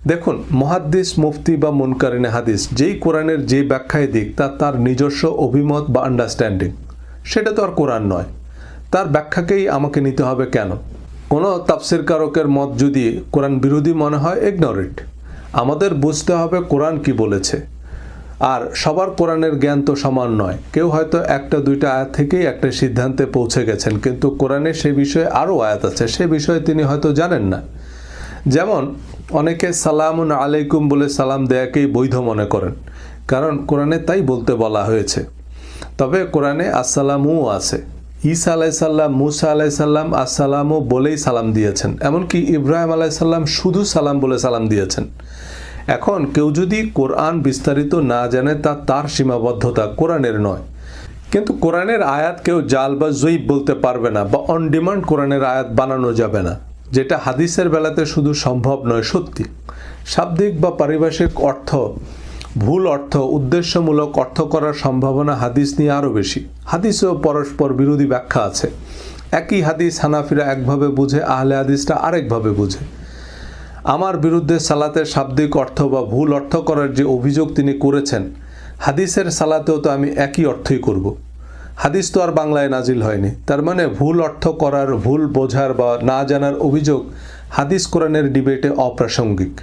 দেখুন, মুহাদ্দিস, মুফতি বা মুনকারিনে হাদিস যেই কোরআনের যে ব্যাখ্যায় দিক তার নিজস্ব অভিমত বা আন্ডারস্ট্যান্ডিং, সেটা তো আর কোরআন নয়। তার ব্যাখ্যাকেই আমাকে নিতে হবে কেন? কোনো তাফসির কারকের মত যদি কোরআন বিরোধী মনে হয়, ইগনোর ইট। আমাদের বুঝতে হবে কোরআন কি বলেছে। আর সবার কোরআনের জ্ঞান তো সমান নয়। কেউ হয়তো একটা দুইটা আয়াত থেকেই একটা সিদ্ধান্তে পৌঁছে গেছেন, কিন্তু কোরআনে সে বিষয়ে আরও আয়াত আছে, সে বিষয়ে তিনি হয়তো জানেন না। যেমন অনেকে সালামুন আলাইকুম বলে সালাম দেয়াকেই বৈধ মনে করেন, কারণ কোরআনে তাই বলতে বলা হয়েছে। তবে কোরআনে আসসালামও আছে। ঈসা আলাইসাল্লাম, মুসা আলাইসাল্লাম আসসালামও বলেই সালাম দিয়েছেন। এমনকি ইব্রাহিম আলাইসাল্লাম শুধু সালাম বলে সালাম দিয়েছেন। এখন কেউ যদি কোরআন বিস্তারিত না জানে, তার সীমাবদ্ধতা, কোরআনের নয়। কিন্তু কোরআনের আয়াত কেউ জাল বা জয়ীব বলতে পারবে না, বা অন ডিমান্ড কোরআনের আয়াত বানানো যাবে না, যেটা হাদিসের বেলাতে শুধু সম্ভব নয়, সত্যি। শাব্দিক বা পারিভাষিক অর্থ, ভুল অর্থ, উদ্দেশ্যমূলক অর্থ করার সম্ভাবনা হাদিস নিয়ে আরও বেশি। হাদিসেও পরস্পর বিরোধী ব্যাখ্যা আছে। একই হাদিস হানাফিরা একভাবে বুঝে, আহলে হাদিসরা আরেকভাবে বুঝে। আমার বিরুদ্ধে সালাতের শাব্দিক অর্থ বা ভুল অর্থ করার যে অভিযোগ তিনি করেছেন, হাদিসের সালাতেও তো আমি একই অর্থই করব। হাদিস তো আর বাংলায় নাজিল হয়নি। তার মানে ভুল অর্থ করার, ভুল বোঝার বা না জানার অভিযোগ হাদিস কোরআনের ডিবেটে অপ্রাসঙ্গিক।